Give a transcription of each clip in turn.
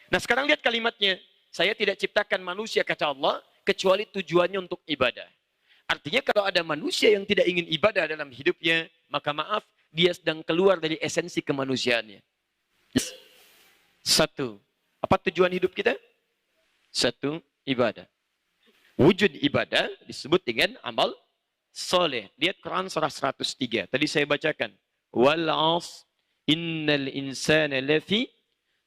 Nah sekarang lihat kalimatnya. Saya tidak ciptakan manusia, kata Allah, kecuali tujuannya untuk ibadah. Artinya kalau ada manusia yang tidak ingin ibadah dalam hidupnya, maka maaf, dia sedang keluar dari esensi kemanusiaannya. Satu, apa tujuan hidup kita? Satu, ibadah. Wujud ibadah disebut dengan amal soleh. Lihat Quran surah 103. Tadi saya bacakan. Wal 'asr innal insana lafi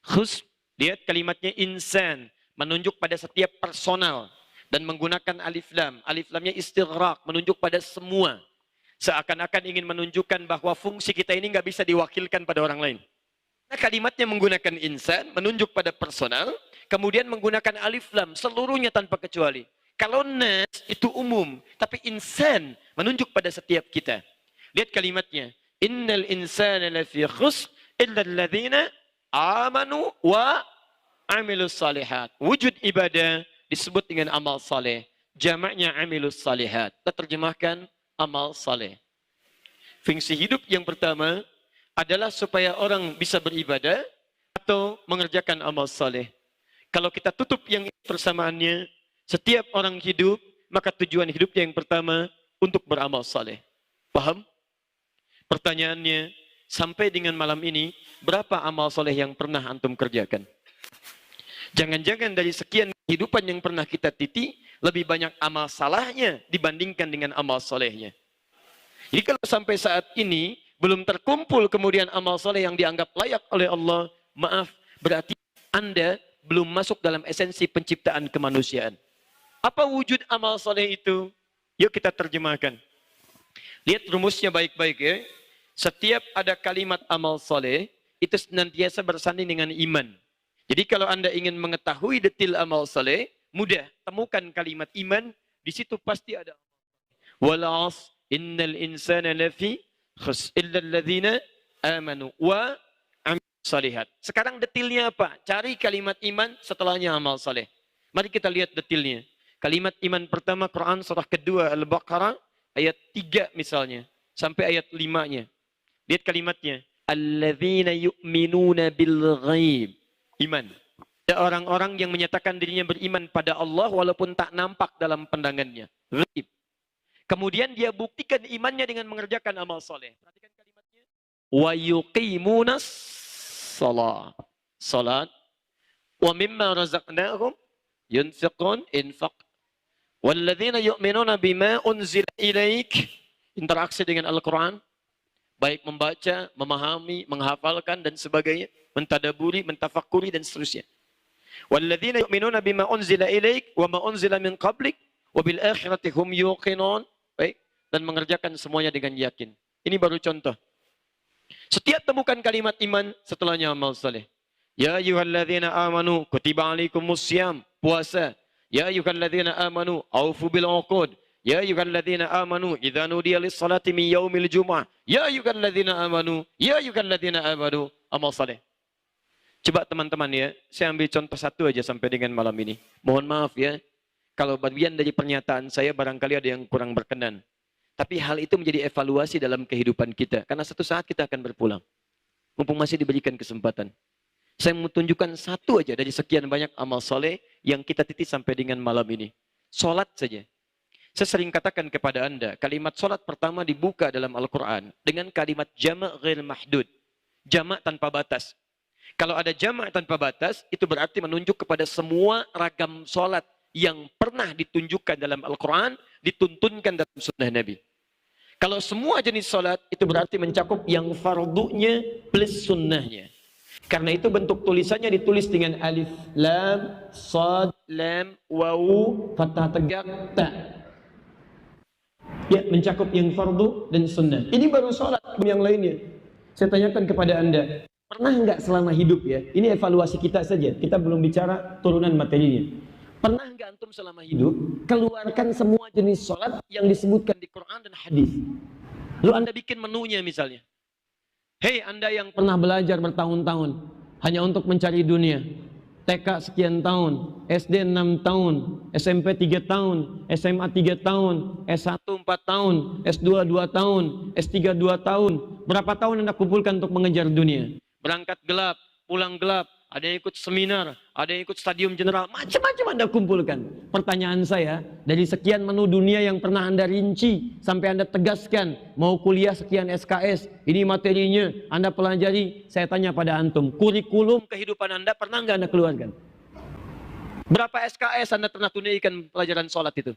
khusr. Lihat kalimatnya insan. Menunjuk pada setiap personal. Dan menggunakan alif lam. Alif lamnya istighraq. Menunjuk pada semua. Seakan-akan ingin menunjukkan bahwa fungsi kita ini nggak bisa diwakilkan pada orang lain. Nah, kalimatnya menggunakan insan. Menunjuk pada personal. Kemudian menggunakan alif lam. Seluruhnya tanpa kecuali. Kalau nas itu umum, tapi insan menunjuk pada setiap kita. Lihat kalimatnya. Innal insana lafi khusr illa alladhina amanu wa amilus salihat. Wujud ibadah disebut dengan amal saleh. Jamaknya amilus salihat. Kita terjemahkan amal saleh. Fungsi hidup yang pertama adalah supaya orang bisa beribadah atau mengerjakan amal saleh. Kalau kita tutup yang persamaannya, setiap orang hidup, maka tujuan hidupnya yang pertama untuk beramal saleh. Paham? Pertanyaannya, sampai dengan malam ini, berapa amal saleh yang pernah antum kerjakan? Jangan-jangan dari sekian kehidupan yang pernah kita titi, lebih banyak amal salahnya dibandingkan dengan amal salehnya. Jadi kalau sampai saat ini, belum terkumpul kemudian amal saleh yang dianggap layak oleh Allah, maaf, berarti Anda belum masuk dalam esensi penciptaan kemanusiaan. Apa wujud amal soleh itu? Yuk kita terjemahkan. Lihat rumusnya baik-baik ya. Setiap ada kalimat amal soleh, itu senantiasa bersanding dengan iman. Jadi kalau Anda ingin mengetahui detil amal soleh, mudah. Temukan kalimat iman, di situ pasti ada. Wal 'asr innal insana lafi khusr illa alladhina amanu wa amilus shalihat. Sekarang detilnya apa? Cari kalimat iman, setelahnya amal soleh. Mari kita lihat detilnya. Kalimat iman pertama Quran surah kedua Al-Baqarah ayat 3 misalnya sampai ayat 5-nya. Lihat kalimatnya. Alladzina yu'minuna bil ghaib. Iman. Ada orang-orang yang menyatakan dirinya beriman pada Allah walaupun tak nampak dalam pandangannya. Ghaib. Kemudian dia buktikan imannya dengan mengerjakan amal soleh. Perhatikan kalimatnya. Wa yuqimunas salat. Salat. Wa mimma razaqnahum yunfiqun infaq. Walladzina yu'minuna bima unzila ilaik. Interaksi dengan Al-Quran. Baik membaca, memahami, menghafalkan dan sebagainya. Mentadaburi, mentafakuri dan seterusnya. Walladzina yu'minuna bima unzila ilaik. Wa ma unzila min qablik. Wa bil akhirati hum yuqinun. Baik. Dan mengerjakan semuanya dengan yakin. Ini baru contoh. Setiap temukan kalimat iman, setelahnya amal saleh. Ya ayyuhalladzina amanu kutiba alaikumus syiyam. Puasa. Ya ayyuhalladzina amanu aufu bil 'uqud. Ya ayyuhalladzina amanu idza nudiya lis-salati min yaumil jumu'ah. Ya ayyuhalladzina amanu, ya ayyuhalladzina amanu. Amal saleh. Coba teman-teman ya, saya ambil contoh satu aja sampai dengan malam ini. Mohon maaf ya, kalau bagian dari pernyataan saya barangkali ada yang kurang berkenan. Tapi hal itu menjadi evaluasi dalam kehidupan kita. Karena satu saat kita akan berpulang. Mumpung masih diberikan kesempatan. Saya mau tunjukkan satu aja dari sekian banyak amal soleh yang kita titik sampai dengan malam ini. Solat saja. Saya sering katakan kepada Anda, kalimat solat pertama dibuka dalam Al-Quran dengan kalimat jama' ghair mahdud. Jama' tanpa batas. Kalau ada jama' tanpa batas, itu berarti menunjuk kepada semua ragam solat yang pernah ditunjukkan dalam Al-Quran, dituntunkan dalam sunnah Nabi. Kalau semua jenis solat, itu berarti mencakup yang fardunya plus sunnahnya. Karena itu bentuk tulisannya ditulis dengan alif, lam, sad, lam, wawu, fathah tegak, ta. Ya, mencakup yang fardu dan sunnah. Ini baru sholat, yang lainnya. Saya tanyakan kepada Anda, pernah nggak selama hidup ya? Ini evaluasi kita saja, kita belum bicara turunan materinya. Pernah nggak antum selama hidup keluarkan semua jenis sholat yang disebutkan di Quran dan hadis? Lalu Anda bikin menunya misalnya. Hei Anda yang pernah belajar bertahun-tahun hanya untuk mencari dunia. TK sekian tahun, SD 6 tahun, SMP 3 tahun, SMA 3 tahun, S1 4 tahun, S2 2 tahun, S3 2 tahun. Berapa tahun Anda kumpulkan untuk mengejar dunia? Berangkat gelap, pulang gelap, ada yang ikut seminar, ada yang ikut stadium general, macam-macam Anda kumpulkan. Pertanyaan saya, dari sekian menu dunia yang pernah Anda rinci, sampai Anda tegaskan, mau kuliah sekian SKS, ini materinya, Anda pelajari, saya tanya pada Antum, kurikulum kehidupan Anda pernah nggak Anda keluarkan? Berapa SKS Anda pernah tunaikan pelajaran sholat itu?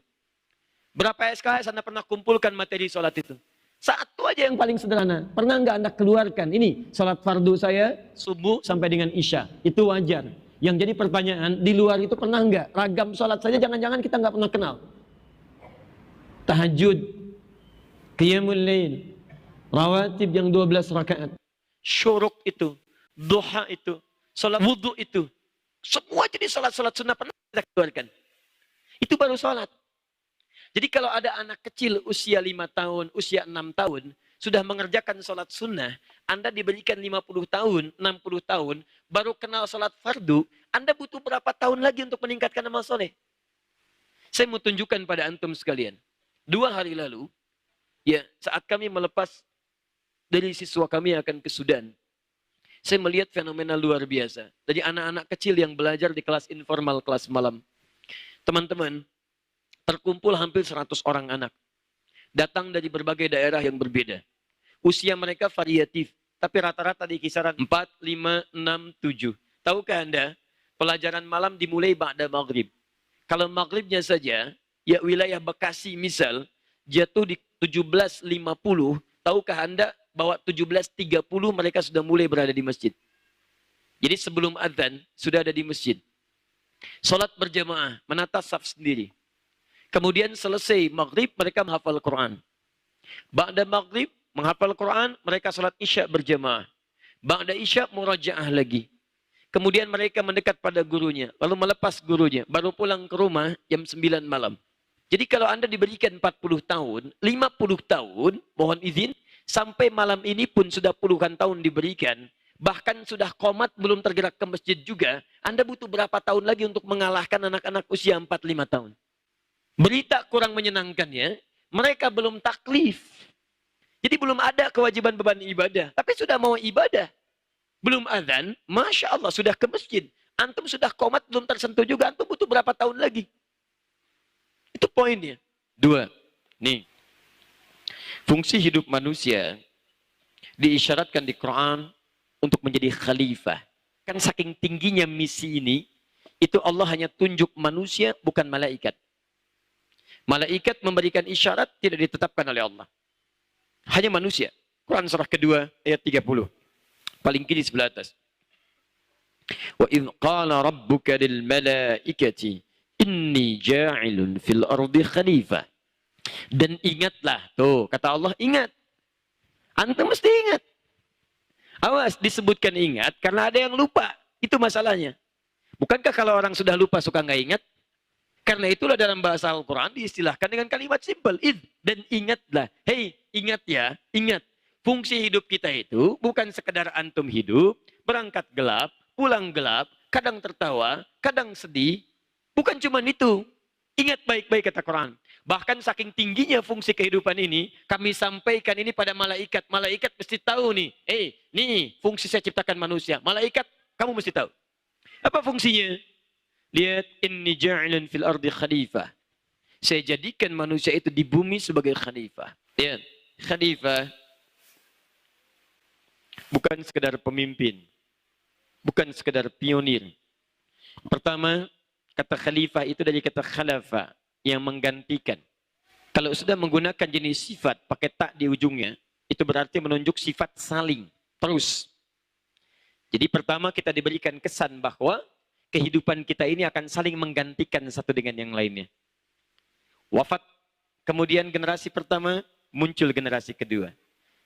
Berapa SKS Anda pernah kumpulkan materi sholat itu? Satu aja yang paling sederhana. Pernah nggak Anda keluarkan? Ini sholat fardu saya subuh sampai dengan isya. Itu wajar. Yang jadi pertanyaan, di luar itu pernah nggak? Ragam sholat saja jangan-jangan kita nggak pernah kenal. Tahajud, qiyamul lail, rawatib yang 12 rakaat. Syuruk itu, duha itu, sholat wudhu itu. Semua jenis sholat-sholat sunnah pernah kita keluarkan. Itu baru sholat. Jadi kalau ada anak kecil usia 5 tahun, usia 6 tahun, sudah mengerjakan sholat sunnah, Anda diberikan 50 tahun, 60 tahun, baru kenal sholat fardu, Anda butuh berapa tahun lagi untuk meningkatkan amal soleh? Saya mau tunjukkan pada antum sekalian. 2 hari lalu, ya saat kami melepas dari siswa kami yang akan ke Sudan, saya melihat fenomena luar biasa. Jadi anak-anak kecil yang belajar di kelas informal, kelas malam. Teman-teman, terkumpul hampir 100 orang anak. Datang dari berbagai daerah yang berbeda. Usia mereka variatif. Tapi rata-rata di kisaran 4, 5, 6, 7. Tahukah Anda? Pelajaran malam dimulai ba'da maghrib. Kalau maghribnya saja, ya wilayah Bekasi misal, jatuh di 17.50. Tahukah Anda bahwa 17.30 mereka sudah mulai berada di masjid. Jadi sebelum adzan sudah ada di masjid. Salat berjamaah, menata saf sendiri. Kemudian selesai maghrib, mereka menghafal Quran. Ba'da maghrib, menghafal Quran, mereka salat isya berjamaah. Ba'da isya, murajaah lagi. Kemudian mereka mendekat pada gurunya, lalu melepas gurunya, baru pulang ke rumah jam 9 malam. Jadi kalau Anda diberikan 40 tahun, 50 tahun, mohon izin, sampai malam ini pun sudah puluhan tahun diberikan, bahkan sudah qomat belum tergerak ke masjid juga, Anda butuh berapa tahun lagi untuk mengalahkan anak-anak usia 4-5 tahun? Berita kurang menyenangkannya, mereka belum taklif. Jadi belum ada kewajiban beban ibadah. Tapi sudah mau ibadah. Belum azan, Masya Allah sudah ke masjid. Antum sudah qomat belum tersentuh juga. Antum butuh berapa tahun lagi? Itu poinnya. 2. Nih. Fungsi hidup manusia diisyaratkan di Quran untuk menjadi khalifah. Kan saking tingginya misi ini, itu Allah hanya tunjuk manusia bukan malaikat. Malaikat memberikan isyarat tidak ditetapkan oleh Allah. Hanya manusia. Quran surah kedua ayat 30. Paling kiri sebelah atas. Wa idh qala rabbuka lil malaikati inni ja'ilun fil ardi khalifah. Dan ingatlah, tuh kata Allah ingat. Antum mesti ingat. Awas disebutkan ingat karena ada yang lupa. Itu masalahnya. Bukankah kalau orang sudah lupa suka nggak ingat? Karena itulah dalam bahasa Al-Quran diistilahkan dengan kalimat simpel. Id, dan ingatlah. Hei, ingat ya, ingat. Fungsi hidup kita itu bukan sekedar antum hidup, berangkat gelap, pulang gelap, kadang tertawa, kadang sedih. Bukan cuma itu. Ingat baik-baik kata Quran. Bahkan saking tingginya fungsi kehidupan ini, kami sampaikan ini pada malaikat. Malaikat mesti tahu nih. Nih fungsi saya ciptakan manusia. Malaikat, kamu mesti tahu. Apa fungsinya? Lihat, inni ja'ilun fil ardi khalifah. Saya jadikan manusia itu di bumi sebagai khalifah. Lihat, khalifah bukan sekedar pemimpin. Bukan sekedar pionir. Pertama, kata khalifah itu dari kata khalafa, yang menggantikan. Kalau sudah menggunakan jenis sifat, pakai tak di ujungnya, itu berarti menunjuk sifat saling, terus. Jadi pertama kita diberikan kesan bahwa kehidupan kita ini akan saling menggantikan satu dengan yang lainnya. Wafat, kemudian generasi pertama, muncul generasi kedua.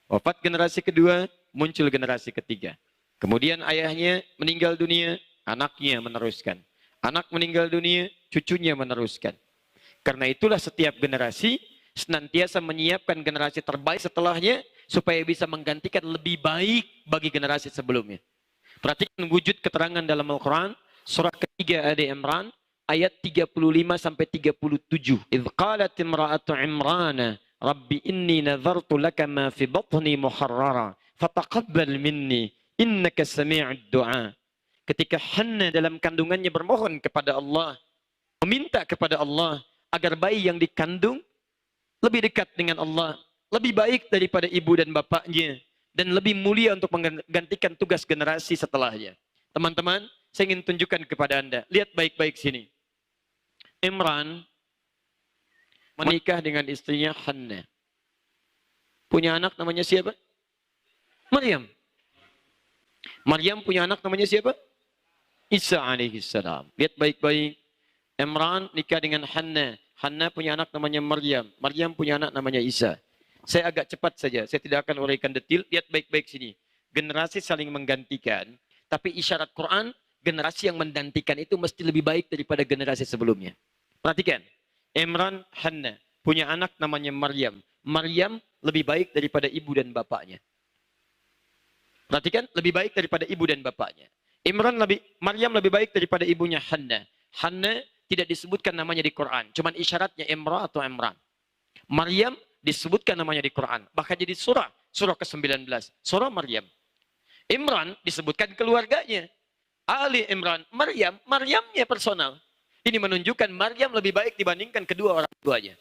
Wafat generasi kedua, muncul generasi ketiga. Kemudian ayahnya meninggal dunia, anaknya meneruskan. Anak meninggal dunia, cucunya meneruskan. Karena itulah setiap generasi senantiasa menyiapkan generasi terbaik setelahnya supaya bisa menggantikan lebih baik bagi generasi sebelumnya. Perhatikan wujud keterangan dalam Al-Quran, surah ketiga Ali Imran, ayat 35 sampai 37. Idh qalat imra'atu Imrana, Rabbi inni nazartu laka ma fi batni muharrara, fataqabbal minni, innaka sami'ud du'a. ketika Hannah dalam kandungannya bermohon kepada Allah, meminta kepada Allah agar bayi yang dikandung lebih dekat dengan Allah, lebih baik daripada ibu dan bapaknya, dan lebih mulia untuk menggantikan tugas generasi setelahnya. Teman-teman, saya ingin tunjukkan kepada Anda. Lihat baik-baik sini. Imran menikah dengan istrinya Hannah. Punya anak namanya siapa? Maryam. Maryam punya anak namanya siapa? Isa alaihissalam. Lihat baik-baik. Imran nikah dengan Hannah. Hannah punya anak namanya Maryam. Maryam punya anak namanya Isa. Saya agak cepat saja. Saya tidak akan uraikan detail. Lihat baik-baik sini. Generasi saling menggantikan. Tapi isyarat Quran, generasi yang menggantikan itu mesti lebih baik daripada generasi sebelumnya. Perhatikan. Imran, Hannah. Punya anak namanya Maryam. Maryam lebih baik daripada ibu dan bapaknya. Perhatikan, lebih baik daripada ibu dan bapaknya. Maryam lebih baik daripada ibunya Hannah. Hannah tidak disebutkan namanya di Quran. Cuman isyaratnya Imran atau Imran. Maryam disebutkan namanya di Quran. Bahkan jadi surah ke-19. Surah Maryam. Imran disebutkan keluarganya. Ali Imran, Maryamnya personal. Ini menunjukkan Maryam lebih baik dibandingkan kedua orang tuanya.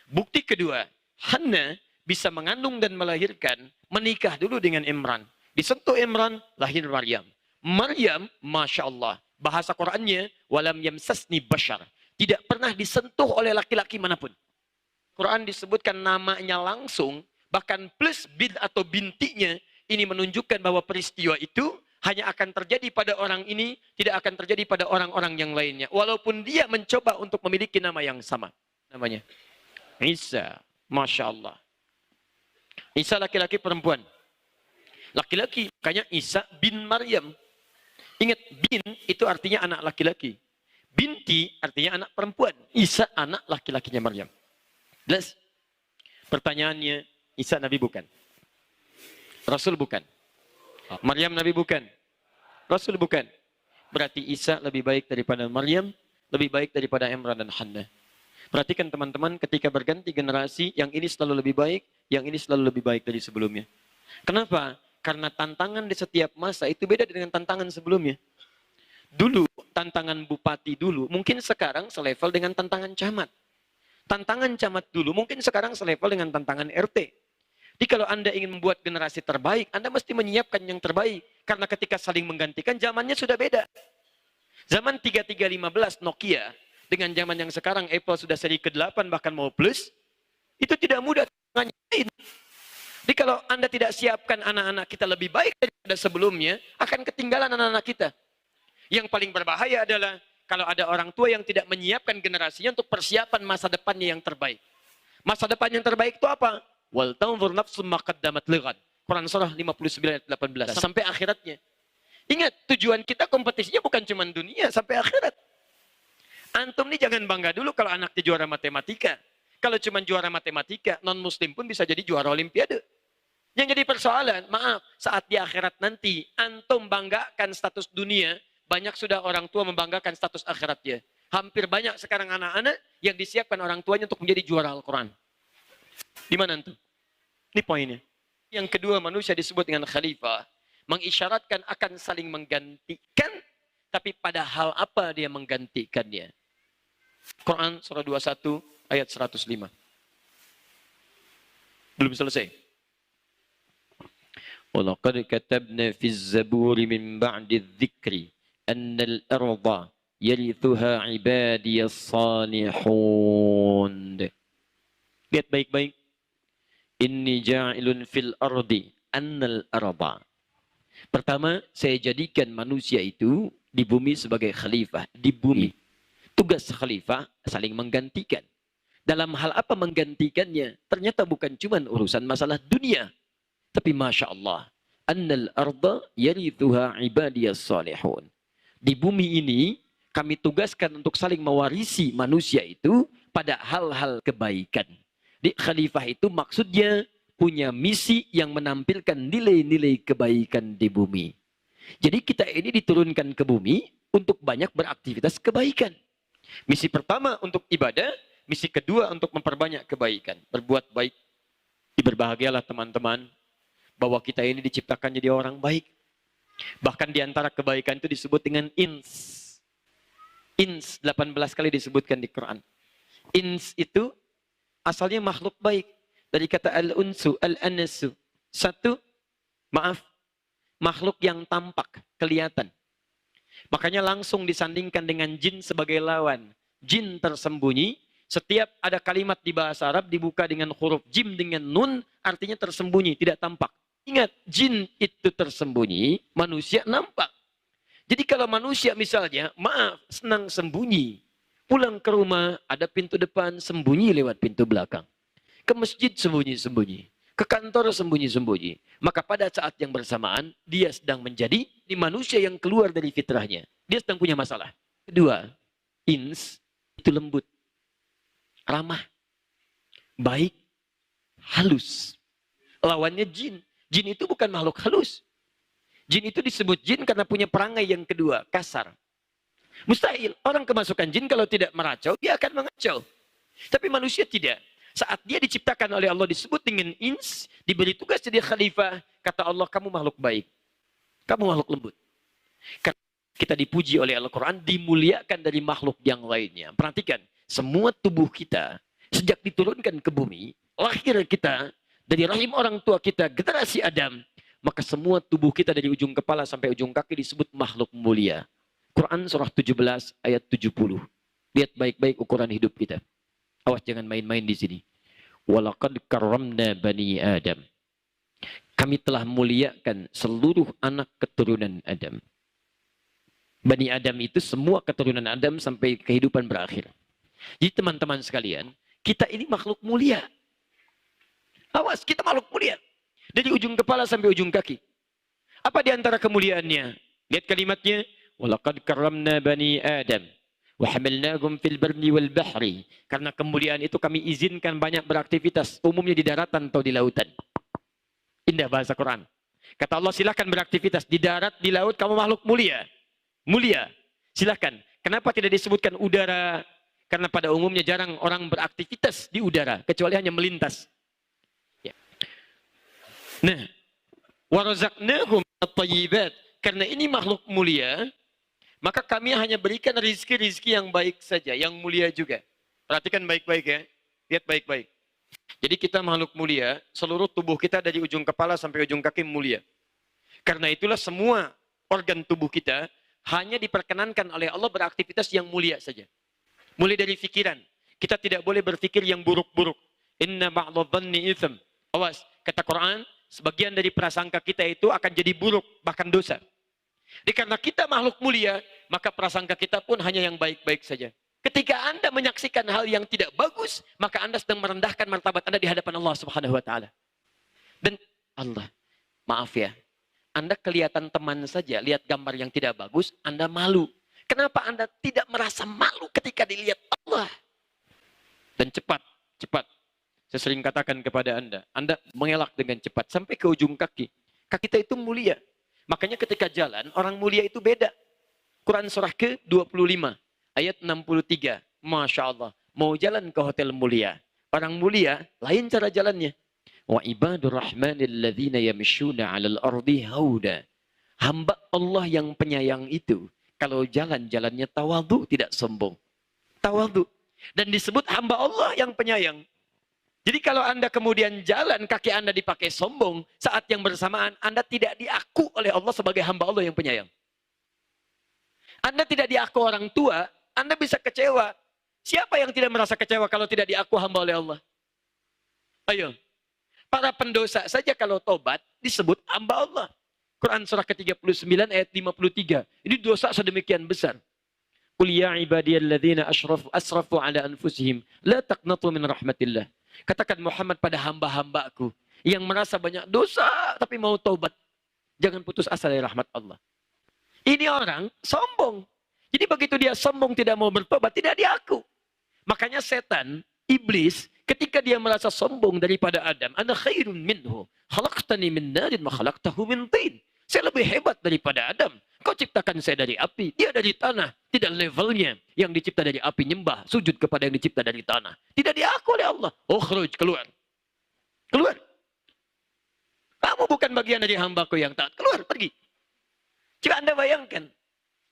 Bukti kedua, Hannah bisa mengandung dan melahirkan, menikah dulu dengan Imran. Disentuh Imran, lahir Maryam. Maryam, Masya Allah, bahasa Qurannya, walam yamsasni bashar. Tidak pernah disentuh oleh laki-laki manapun. Quran disebutkan namanya langsung, bahkan plus bin atau bintinya, ini menunjukkan bahwa peristiwa itu hanya akan terjadi pada orang ini, tidak akan terjadi pada orang-orang yang lainnya. Walaupun dia mencoba untuk memiliki nama yang sama. Namanya Isa, Masya Allah. Isa laki-laki perempuan. Laki-laki, makanya Isa bin Maryam. Ingat, bin itu artinya anak laki-laki. Binti artinya anak perempuan. Isa anak laki-lakinya Maryam. Jelas? Pertanyaannya, Isa Nabi bukan? Rasul bukan? Maryam Nabi bukan? Rasul bukan? Berarti Isa lebih baik daripada Maryam, lebih baik daripada Imran dan Hannah. Perhatikan teman-teman, ketika berganti generasi, yang ini selalu lebih baik, yang ini selalu lebih baik dari sebelumnya. Kenapa? Karena tantangan di setiap masa itu beda dengan tantangan sebelumnya. Dulu, tantangan bupati dulu, mungkin sekarang selevel dengan tantangan camat. Tantangan camat dulu, mungkin sekarang selevel dengan tantangan RT. Jadi kalau Anda ingin membuat generasi terbaik, Anda mesti menyiapkan yang terbaik. Karena ketika saling menggantikan, zamannya sudah beda. Zaman 3315 Nokia, dengan zaman yang sekarang Apple sudah seri ke-8 bahkan mau plus, itu tidak mudah. Jadi kalau Anda tidak siapkan anak-anak kita lebih baik daripada sebelumnya, akan ketinggalan anak-anak kita. Yang paling berbahaya adalah kalau ada orang tua yang tidak menyiapkan generasinya untuk persiapan masa depannya yang terbaik. Masa depan yang terbaik itu apa? Wal tanzur nafsum ma qaddamat lighad. Quran surah 59 ayat 18 sampai akhiratnya. Ingat, tujuan kita kompetisinya bukan cuma dunia, sampai akhirat. Antum nih jangan bangga dulu kalau anaknya juara matematika. Kalau cuma juara matematika, non-muslim pun bisa jadi juara olimpiade. Yang jadi persoalan, maaf, saat di akhirat nanti, antum banggakan status dunia, banyak sudah orang tua membanggakan status akhiratnya. Hampir banyak sekarang anak-anak yang disiapkan orang tuanya untuk menjadi juara Al-Quran. Di mana antum? Ini poinnya. Yang kedua, manusia disebut dengan khalifah, mengisyaratkan akan saling menggantikan, tapi pada hal apa dia menggantikannya. Quran surah 21 ayat 105. Belum selesai. Walaqad katabna fi az-zabur min ba'di adh-dhikri anna al-arda yarithuha ibadiyas salihun. Lihat baik-baik. Inni ja'ilun fil ardi annal arda. Pertama, saya jadikan manusia itu di bumi sebagai khalifah. Di bumi. Tugas khalifah saling menggantikan. Dalam hal apa menggantikannya? Ternyata bukan cuma urusan masalah dunia. Tapi Masya Allah. Annal arda yarithuha ibadiyas salihun. Di bumi ini, kami tugaskan untuk saling mewarisi manusia itu pada hal-hal kebaikan. Di khalifah itu maksudnya punya misi yang menampilkan nilai-nilai kebaikan di bumi. Jadi kita ini diturunkan ke bumi untuk banyak beraktivitas kebaikan. Misi pertama untuk ibadah, misi kedua untuk memperbanyak kebaikan. Berbuat baik. Berbahagialah teman-teman bahwa kita ini diciptakan jadi orang baik. Bahkan di antara kebaikan itu disebut dengan ins. Ins 18 kali disebutkan di Quran. Ins itu asalnya makhluk baik. Dari kata al-unsu, al-anasu. Satu, maaf, makhluk yang tampak, kelihatan. Makanya langsung disandingkan dengan jin sebagai lawan. Jin tersembunyi, setiap ada kalimat di bahasa Arab dibuka dengan huruf jim dengan nun, artinya tersembunyi, tidak tampak. Ingat, jin itu tersembunyi, manusia nampak. Jadi kalau manusia misalnya, maaf, senang sembunyi. Pulang ke rumah, ada pintu depan, sembunyi lewat pintu belakang. Ke masjid sembunyi-sembunyi. Ke kantor sembunyi-sembunyi. Maka pada saat yang bersamaan, dia sedang menjadi di manusia yang keluar dari fitrahnya. Dia sedang punya masalah. Kedua, ins itu lembut, ramah, baik, halus. Lawannya jin. Jin itu bukan makhluk halus. Jin itu disebut jin karena punya perangai yang kedua, kasar. Mustahil. Orang kemasukan jin kalau tidak meracau, dia akan mengacau. Tapi manusia tidak. Saat dia diciptakan oleh Allah disebut dengan ins, diberi tugas jadi khalifah, kata Allah, kamu makhluk baik. Kamu makhluk lembut. Karena kita dipuji oleh Al-Quran, dimuliakan dari makhluk yang lainnya. Perhatikan, semua tubuh kita, sejak diturunkan ke bumi, lahir kita, dari rahim orang tua kita, generasi Adam, maka semua tubuh kita dari ujung kepala sampai ujung kaki disebut makhluk mulia. Quran surah 17 ayat 70. Lihat baik-baik ukuran hidup kita. Awas jangan main-main di sini. Walaqad karramna bani Adam. Kami telah muliakan seluruh anak keturunan Adam. Bani Adam itu semua keturunan Adam sampai kehidupan berakhir. Jadi teman-teman sekalian, kita ini makhluk mulia. Awas, kita makhluk mulia. Dari ujung kepala sampai ujung kaki. Apa di antara kemuliaannya? Lihat kalimatnya. Walaqad karramna bani Adam. وَحَمَلْنَاهُمْ فِي الْبَرِّ وَالْبَحْرِ. Karena kemuliaan itu kami izinkan banyak beraktivitas. Umumnya di daratan atau di lautan. Indah bahasa Quran. Kata Allah, silakan beraktivitas. Di darat, di laut, kamu makhluk mulia. Mulia. Silakan. Kenapa tidak disebutkan udara? Karena pada umumnya jarang orang beraktivitas di udara. Kecuali hanya melintas. Ya. Nah. وَرَزَقْنَاهُمْ الطَّيِّبَاتِ. Karena ini makhluk mulia, maka kami hanya berikan rizki-rizki yang baik saja, yang mulia juga. Perhatikan baik-baik ya. Lihat baik-baik. Jadi kita makhluk mulia, seluruh tubuh kita dari ujung kepala sampai ujung kaki mulia. Karena itulah semua organ tubuh kita hanya diperkenankan oleh Allah beraktivitas yang mulia saja. Mulai dari pikiran. Kita tidak boleh berpikir yang buruk-buruk. Inna ba'dadhanni itham. Awas, kata Quran, sebagian dari prasangka kita itu akan jadi buruk, bahkan dosa. Jadi karena kita makhluk mulia, maka prasangka kita pun hanya yang baik-baik saja. Ketika Anda menyaksikan hal yang tidak bagus, maka Anda sedang merendahkan martabat Anda di hadapan Allah Subhanahu wa taala. Dan Allah, maaf ya, Anda kelihatan teman saja, lihat gambar yang tidak bagus, Anda malu. Kenapa Anda tidak merasa malu ketika dilihat Allah? Dan cepat. Saya sering katakan kepada Anda mengelak dengan cepat sampai ke ujung kaki. Kaki kita itu mulia. Makanya ketika jalan, orang mulia itu beda. Quran surah ke-25, ayat 63. Masya Allah. Mau jalan ke hotel mulia. Orang mulia, lain cara jalannya. Wa ibadur rahmanil ladzina yamshuna 'alal ardi hauda. Hamba Allah yang penyayang itu, kalau jalan-jalannya tawadhu, tidak sombong. Tawadhu. Dan disebut hamba Allah yang penyayang. Jadi kalau Anda kemudian jalan, kaki Anda dipakai sombong, saat yang bersamaan Anda tidak diaku oleh Allah sebagai hamba Allah yang penyayang. Anda tidak diaku orang tua, Anda bisa kecewa. Siapa yang tidak merasa kecewa kalau tidak diaku hamba oleh Allah? Ayo. Para pendosa saja kalau tobat disebut hamba Allah. Quran surah ke-39 ayat 53. Ini dosa sedemikian besar. Qul ya ibadiyalladzina asrafu ala anfusihim la taqnatu min rahmatillah. Katakan Muhammad pada hamba-hambaku yang merasa banyak dosa tapi mau taubat. Jangan putus asa dari rahmat Allah. Ini orang sombong. Jadi begitu dia sombong tidak mau bertobat, tidak diaku. Makanya setan, iblis, ketika dia merasa sombong daripada Adam, ana khairun minhu, khalaqtani min narin wa khalaqtahu min tin. Saya lebih hebat daripada Adam. Kau ciptakan saya dari api, dia dari tanah. Tidak levelnya. Yang dicipta dari api nyembah, sujud kepada yang dicipta dari tanah. Tidak diaku oleh Allah. Ukhruj, keluar. Keluar. Kamu bukan bagian dari hambaku yang taat. Keluar, pergi. Coba Anda bayangkan.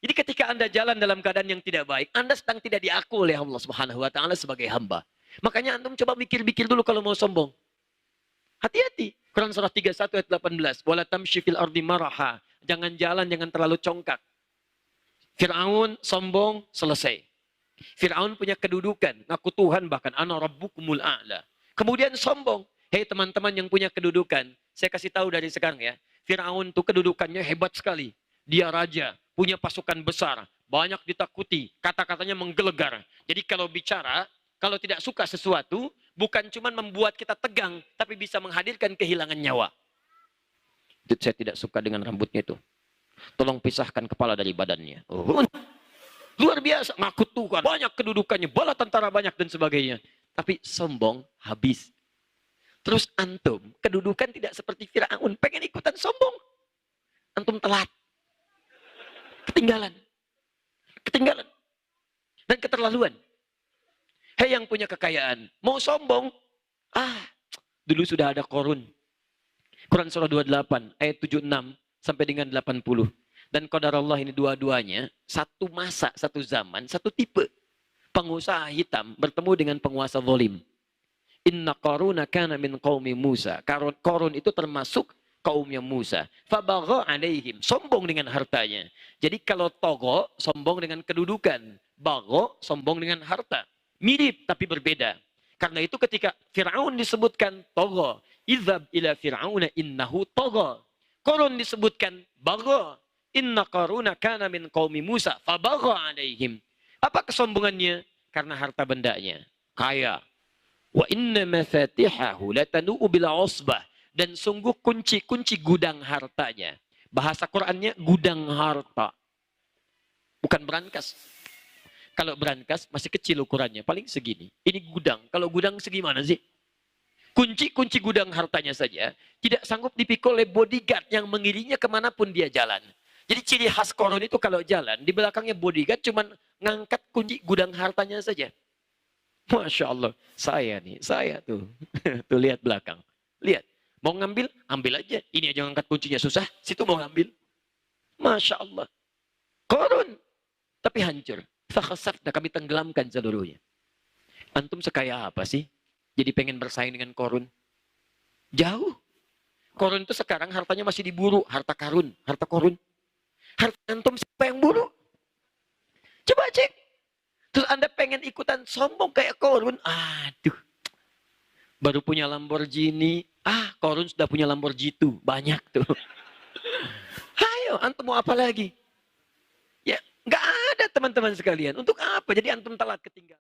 Jadi ketika Anda jalan dalam keadaan yang tidak baik, Anda sedang tidak diaku oleh Allah Subhanahu wa taala sebagai hamba. Makanya antum coba mikir-mikir dulu kalau mau sombong. Hati-hati. Quran surah 31 ayat 18. Wala tamshi fil ardi maraha. Jangan jalan, jangan terlalu congkak. Fir'aun sombong, selesai. Fir'aun punya kedudukan, ngaku Tuhan bahkan, ana rabbukumul a'la. Kemudian sombong. Hei teman-teman yang punya kedudukan, saya kasih tahu dari sekarang ya. Fir'aun tuh kedudukannya hebat sekali. Dia raja, punya pasukan besar, banyak ditakuti, kata-katanya menggelegar. Jadi kalau bicara, kalau tidak suka sesuatu, bukan cuma membuat kita tegang, tapi bisa menghadirkan kehilangan nyawa. Itu saya tidak suka dengan rambutnya itu. Tolong pisahkan kepala dari badannya. Oh, luar biasa, ngaku Tuhan, banyak kedudukannya, bala tentara banyak dan sebagainya. Tapi sombong, habis. Terus antum, kedudukan tidak seperti Fir'aun, pengen ikutan sombong. Antum telat. Ketinggalan. Ketinggalan. Dan keterlaluan. Hei yang punya kekayaan, mau sombong? Dulu sudah ada Qarun. Quran surah 28, ayat 76 sampai dengan 80. Dan qadarullah ini dua-duanya, satu masa, satu zaman, satu tipe. Pengusaha hitam bertemu dengan penguasa zalim. Inna Qaruna kana min qaumi Musa. Qarun itu termasuk kaumnya Musa. Fabagha alaihim. Sombong dengan hartanya. Jadi kalau togo, sombong dengan kedudukan. Bagho, sombong dengan harta. Mirip tapi berbeda. Karena itu ketika Fir'aun disebutkan togo. Idhab ila Fir'auna innahu togo. Qarun disebutkan bagha. Inna Qaruna kana min qaumi Musa. Fabagha alaihim. Apa kesombongannya? Karena harta bendanya. Kaya. Wa inna mafatihahu latanu'u bil usbah. Dan sungguh kunci-kunci gudang hartanya. Bahasa Qur'annya gudang harta. Bukan berangkas. Kalau berangkas masih kecil ukurannya, paling segini. Ini gudang. Kalau gudang segimana sih? Kunci-kunci gudang hartanya saja tidak sanggup dipikul oleh bodyguard yang mengiringinya kemanapun dia jalan. Jadi ciri khas Qarun itu kalau jalan, di belakangnya bodyguard cuman ngangkat kunci gudang hartanya saja. Masya Allah, saya tuh. Tuh lihat belakang. Lihat, mau ngambil, ambil aja. Ini aja ngangkat kuncinya susah, situ mau ngambil. Masya Allah. Qarun, tapi hancur. Fakhasafna, kami tenggelamkan seluruhnya. Antum sekaya apa sih? Jadi pengen bersaing dengan Qarun? Jauh. Qarun itu sekarang hartanya masih diburu. Harta karun, harta Qarun. Harta antum siapa yang buru? Coba cek. Terus Anda pengen ikutan sombong kayak Qarun? Aduh. Baru punya Lamborghini. Qarun sudah punya Lamborghini. Banyak tuh. Ayo, antum mau apa lagi? Ya, nggak ada teman-teman sekalian. Untuk apa? Jadi antum telat ketinggalan.